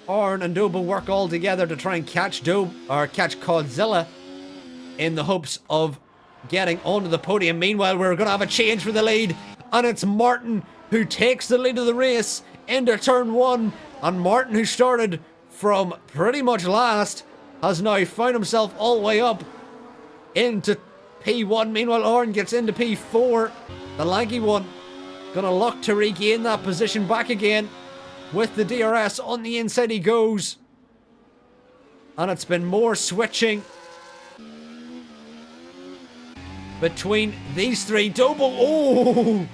Aaron and Dobo, work all together to try and catch Coldzilla in the hopes of getting onto the podium? Meanwhile, we're going to have a change for the lead, and it's Martin who takes the lead of the race into turn 1. And Martin, who started from pretty much last, has now found himself all the way up into P1. Meanwhile, Aaron gets into P4. The lanky one gonna look to regain that position back again. With the DRS on the inside he goes. And it's been more switching between these three. Dobo, oh!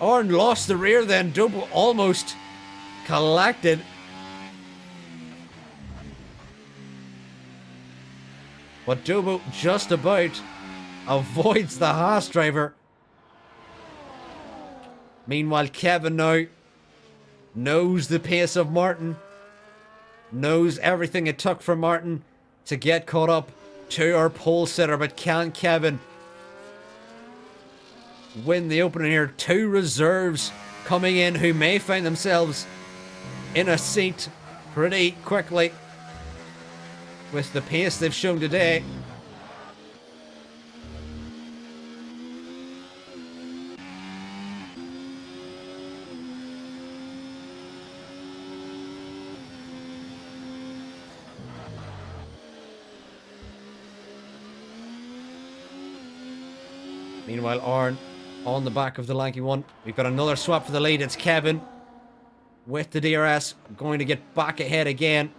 Aaron lost the rear then. Dobo almost collected. But Dobo just about avoids the Haas driver. Meanwhile, Kevin now knows the pace of Martin. Knows everything it took for Martin to get caught up to our pole sitter. But can Kevin win the opener here? 2 reserves coming in who may find themselves in a seat pretty quickly with the pace they've shown today. Meanwhile, Aaron on the back of the lanky one. We've got another swap for the lead. It's Kevin with the DRS going to get back ahead again.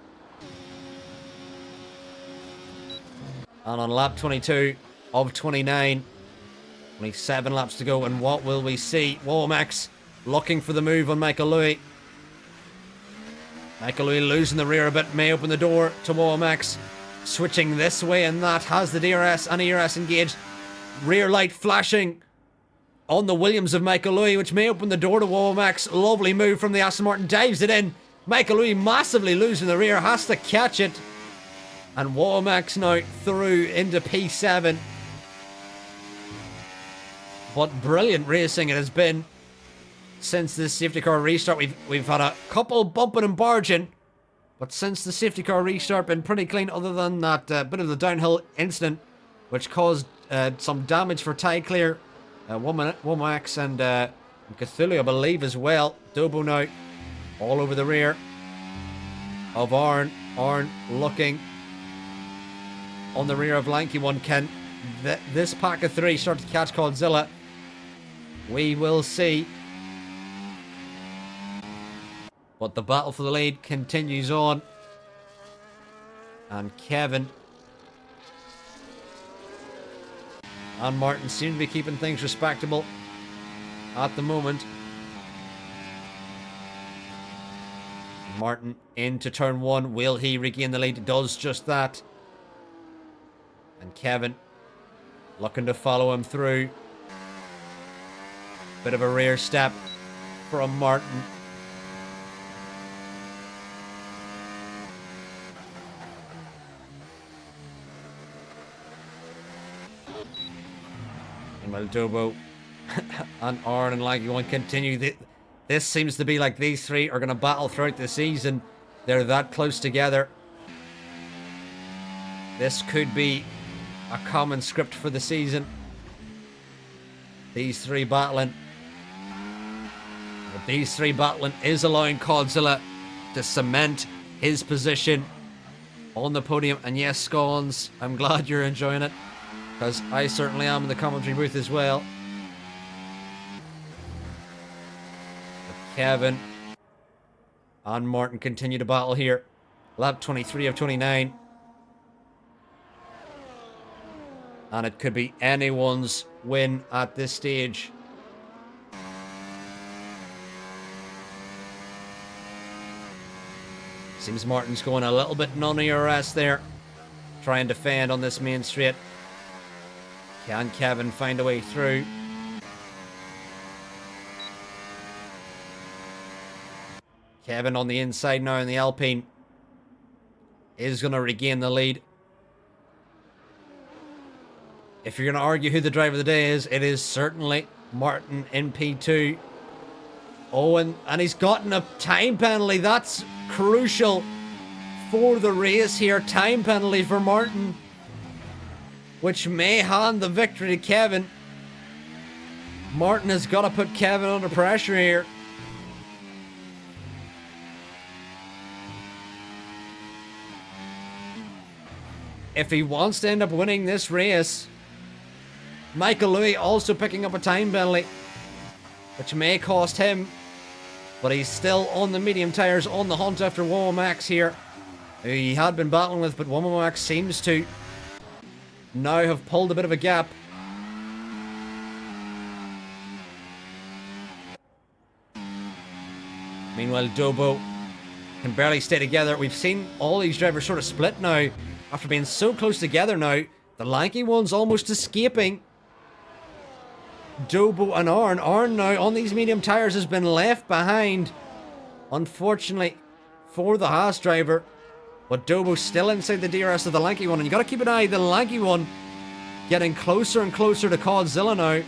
And on lap 22 of 29, only 7 laps to go. And what will we see? Womax looking for the move on Michael Louis. Michael Louis losing the rear a bit, may open the door to Womax. Switching this way, and that has the DRS and ERS engaged. Rear light flashing on the Williams of Michael Louis, which may open the door to Womax. Lovely move from the Aston Martin, dives it in. Michael Louis massively losing the rear, has to catch it. And Womax now through into P7. But brilliant racing it has been since this safety car restart. We've had a couple bumping and barging, but since the safety car restart, been pretty clean, other than that bit of the downhill incident, which caused some damage for Ty Clear, Womax and Cthulhu, I believe, as well. Dobo now all over the rear of Arn. Arn looking on the rear of lanky one. Can this pack of 3 start to catch Coldzilla? We will see. But the battle for the lead continues on. And Kevin and Martin seem to be keeping things respectable at the moment. Martin into turn 1. Will he regain the lead? Does just that. And Kevin looking to follow him through. Bit of a rear step from Martin. And while Dobo and Arn and Lanky One continue, this seems to be like these three are going to battle throughout the season. They're that close together. This could be a common script for the season. These three battling. But these three battling is allowing Godzilla to cement his position on the podium. And yes, Scones, I'm glad you're enjoying it, because I certainly am in the commentary booth as well. But Kevin and Martin continue to battle here. Lap 23 of 29. And it could be anyone's win at this stage. Seems Martin's going a little bit none of your rest there. Trying to fend on this main straight. Can Kevin find a way through? Kevin on the inside now in the Alpine is going to regain the lead. If you're going to argue who the driver of the day is, it is certainly Martin in P2. Oh, and he's gotten a time penalty. That's crucial for the race here. Time penalty for Martin, which may hand the victory to Kevin. Martin has got to put Kevin under pressure here. If he wants to end up winning this race. Michael Louis also picking up a time penalty, which may cost him, but he's still on the medium tyres on the hunt after Womax here, who he had been battling with, but Womax seems to now have pulled a bit of a gap. Meanwhile, Dobo can barely stay together. We've seen all these drivers sort of split now after being so close together now. The lanky one's almost escaping. Dobo and Arn. Arn now on these medium tyres has been left behind, unfortunately, for the Haas driver. But Dobo's still inside the DRS of the lanky one. And you got to keep an eye. The lanky one getting closer and closer to Godzilla now.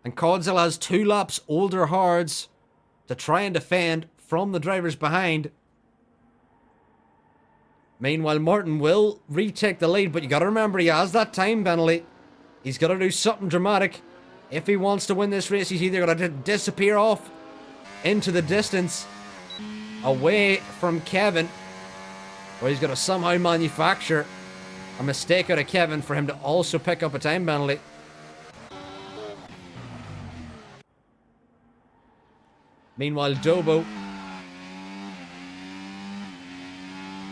And Godzilla has 2 laps older hards to try and defend from the drivers behind. Meanwhile, Martin will retake the lead, but you got to remember he has that time penalty. He's got to do something dramatic. If he wants to win this race, he's either got to disappear off into the distance away from Kevin, or he's got to somehow manufacture a mistake out of Kevin for him to also pick up a time penalty. Meanwhile, Dobo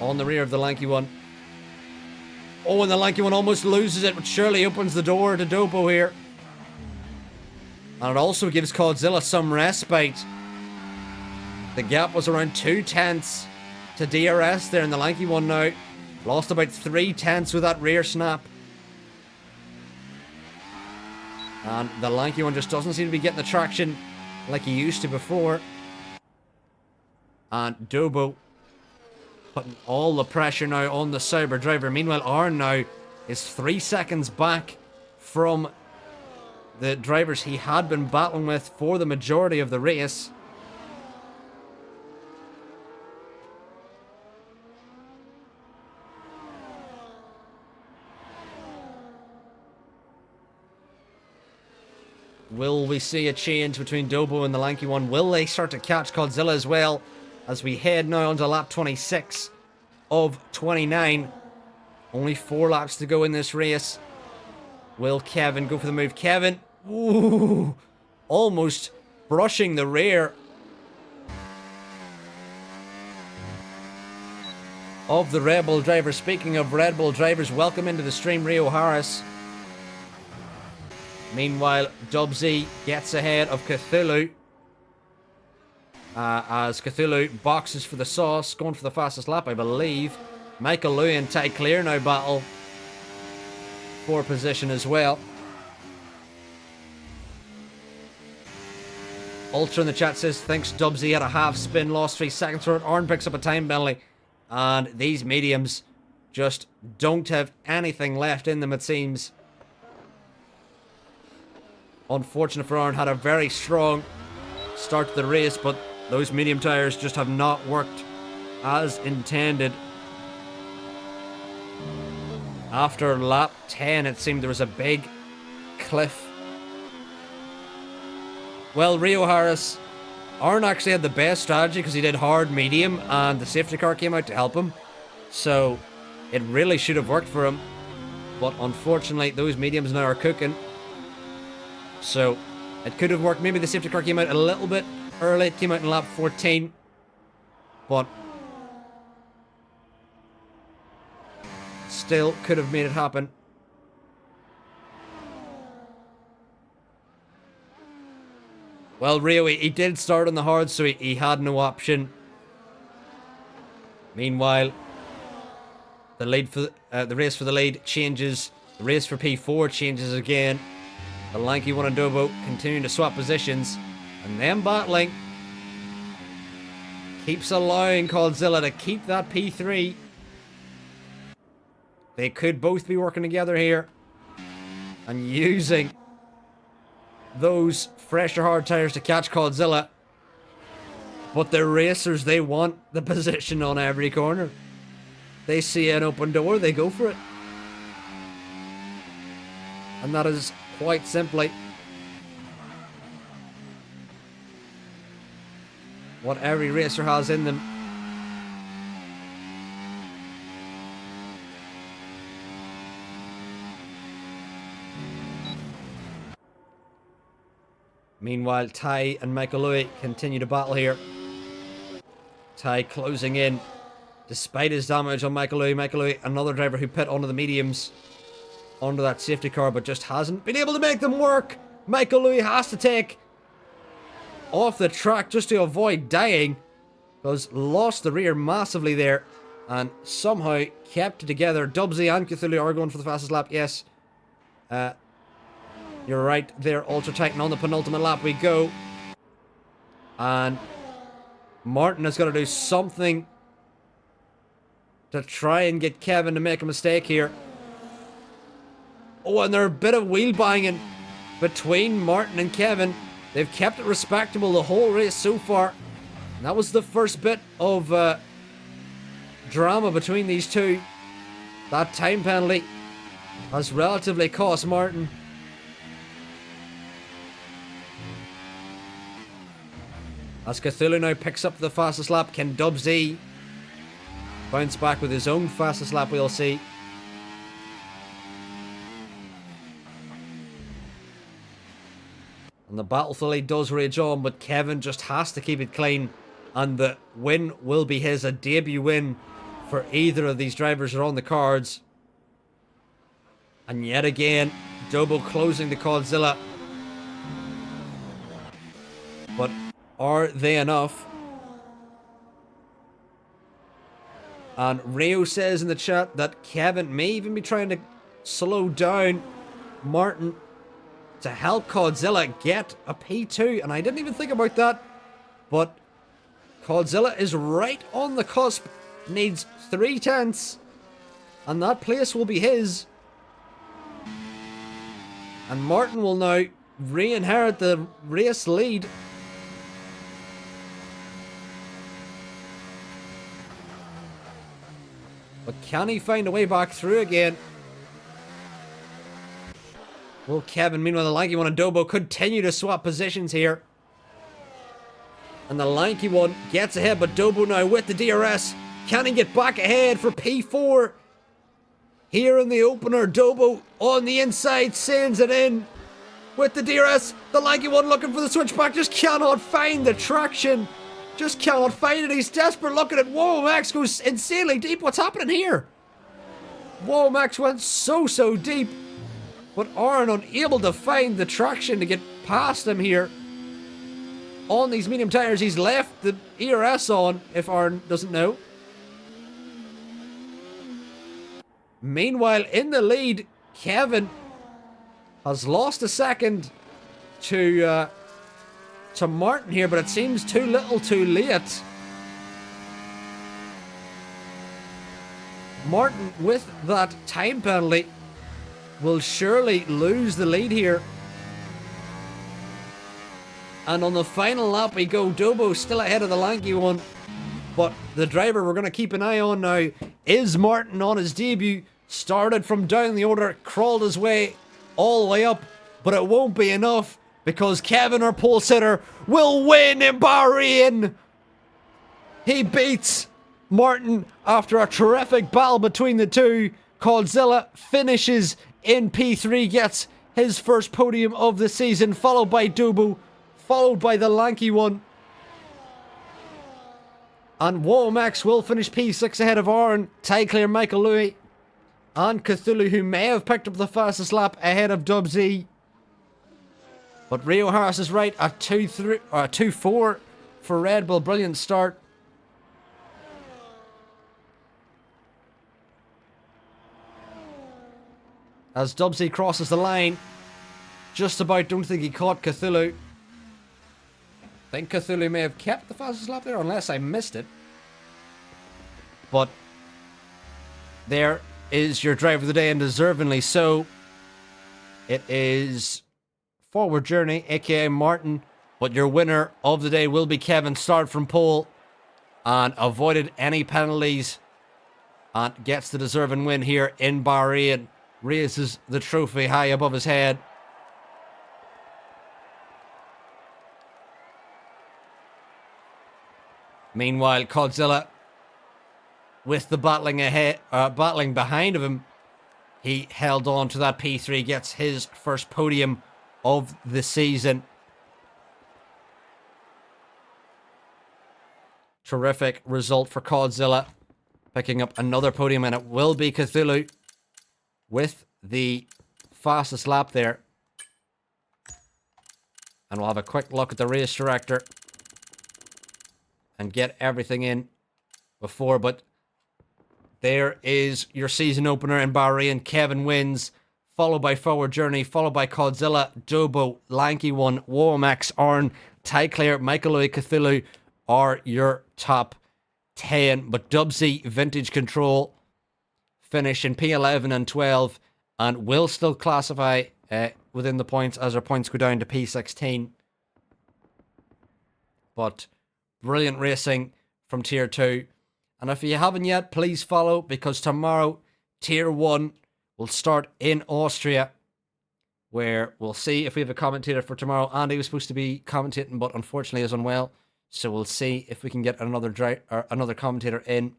on the rear of the lanky one. Oh, and the lanky one almost loses it, but surely opens the door to Dobo here. And it also gives Godzilla some respite. The gap was around 2 tenths to DRS there in the lanky one now. Lost about 3 tenths with that rear snap. And the lanky one just doesn't seem to be getting the traction like he used to before. And Dobo putting all the pressure now on the Sauber driver. Meanwhile, Arn now is 3 seconds back from the drivers he had been battling with for the majority of the race. Will we see a change between Dobo and the lanky one? Will they start to catch Godzilla as well as we head now onto lap 26 of 29? Only 4 laps to go in this race. Will Kevin go for the move? Kevin, ooh, almost brushing the rear of the Red Bull driver. Speaking of Red Bull drivers, welcome into the stream, Rio Harris. Meanwhile, Dubsy gets ahead of Cthulhu. As Cthulhu boxes for the sauce, going for the fastest lap, I believe. Michael Louis and Ty Clear now battle for position as well. Ultra in the chat says, thinks Dubsy had a half spin, lost 3 seconds for it. Arn picks up a time penalty. And these mediums just don't have anything left in them, it seems. Unfortunate for Arn, had a very strong start to the race, but those medium tyres just have not worked as intended. After lap 10, it seemed there was a big cliff. Well, Rio Harris, Arn actually had the best strategy because he did hard medium and the safety car came out to help him. So it really should have worked for him. But unfortunately, those mediums now are cooking. So it could have worked. Maybe the safety car came out a little bit early. It came out in lap 14. But still could have made it happen. Well, Rio, he did start on the hard, so he had no option. Meanwhile, the lead for the race for the lead changes. The race for P4 changes again. The lanky one and Dobo continuing to swap positions, and then battling keeps allowing Godzilla to keep that P3. They could both be working together here and using those fresher hard tires to catch Godzilla. But the racers, they want the position on every corner. They see an open door, they go for it. And that is quite simply what every racer has in them. Meanwhile, Ty and Michael Louis continue to battle here. Ty closing in despite his damage on Michael Louis. Michael Louis, another driver who pit onto the mediums, onto that safety car, but just hasn't been able to make them work. Michael Louis has to take off the track just to avoid dying, because lost the rear massively there and somehow kept it together. Dubsy and Cthulhu are going for the fastest lap. Yes, you're right there, Ultra Titan. On the penultimate lap we go. And Martin has got to do something to try and get Kevin to make a mistake here. Oh, and there's a bit of wheel banging between Martin and Kevin. They've kept it respectable the whole race so far. And that was the first bit of drama between these two. That time penalty has relatively cost Martin. As Cthulhu now picks up the fastest lap, can Dubsy bounce back with his own fastest lap? We'll see. And the battle for the lead does rage on, but Kevin just has to keep it clean. And the win will be his, a debut win for either of these drivers who are on the cards. And yet again, Dobo closing the Godzilla. But are they enough? And Rio says in the chat that Kevin may even be trying to slow down Martin to help Godzilla get a P2. And I didn't even think about that. But Godzilla is right on the cusp. Needs 3 tenths. And that place will be his. And Martin will now re-inherit the race lead. But can he find a way back through again? Will Kevin, meanwhile the lanky one and Dobo continue to swap positions here. And the lanky one gets ahead, but Dobo now with the DRS. Can he get back ahead for P4? Here in the opener, Dobo on the inside sends it in. With the DRS, the lanky one looking for the switchback, just cannot find the traction. Just cannot find it. He's desperate looking at Whoa, Max goes insanely deep. What's happening here? Whoa, Max went so deep. But Arn unable to find the traction to get past him here. On these medium tires, he's left the ERS on, if Arn doesn't know. Meanwhile, in the lead, Kevin has lost a second to to Martin here, but it seems too little too late. Martin, with that time penalty, will surely lose the lead here. And on the final lap we go. Dobo still ahead of the lanky one. But the driver we're going to keep an eye on now is Martin on his debut. Started from down the order, crawled his way all the way up. But it won't be enough because Kevin, our pole sitter, will win in Bahrain. He beats Martin after a terrific battle between the two. Godzilla finishes in P3, gets his first podium of the season, followed by Dubu, followed by the lanky one. And Womax will finish P6 ahead of Aaron, Tyclair, Michael Louis, and Cthulhu, who may have picked up the fastest lap ahead of Dub Z. But Rio Harris is right, a 2-4 for Red Bull. Brilliant start. As Dubsy crosses the line, just about, don't think he caught Cthulhu. I think Cthulhu may have kept the fastest lap there, unless I missed it. But there is your driver of the day, and deservingly so. It is Forward Journey, aka Martin, but your winner of the day will be Kevin. Started from pole and avoided any penalties and gets the deserving win here in Bahrain. Raises the trophy high above his head. Meanwhile, Godzilla, with the battling behind of him, he held on to that P3, gets his first podium of the season. Terrific result for Godzilla, picking up another podium, and it will be Cthulhu with the fastest lap there. And we'll have a quick look at the race director and get everything in before. But there is your season opener in Bahrain. Kevin wins, followed by Forward Journey, followed by Godzilla, Dobo, Lanky One, Womax, Arn, Tyclair, Michael Louis, Cthulhu are your top 10. But Dubsy, Vintage Control finish in P11 and 12 and will still classify within the points as our points go down to P16. But brilliant racing from Tier 2. And if you haven't yet, please follow, because tomorrow Tier 1 will start in Austria, where we'll see if we have a commentator for tomorrow. Andy was supposed to be commentating, but unfortunately is unwell. So we'll see if we can get another commentator in.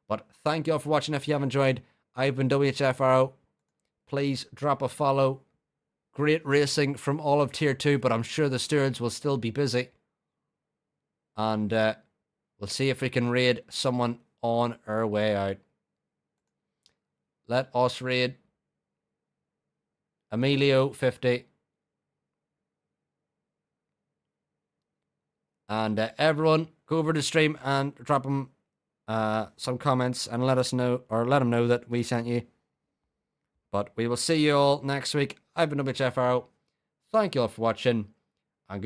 But thank you all for watching. If you have enjoyed, I've been WHFRO. Please drop a follow. Great racing from all of Tier 2, but I'm sure the stewards will still be busy. And we'll see if we can raid someone on our way out. Let us raid Emilio 50. And everyone, go over to the stream and drop them some comments and let us know, or let them know that we sent you. But we will see you all next week. I've been WHFRO. Thank you all for watching, and goodbye.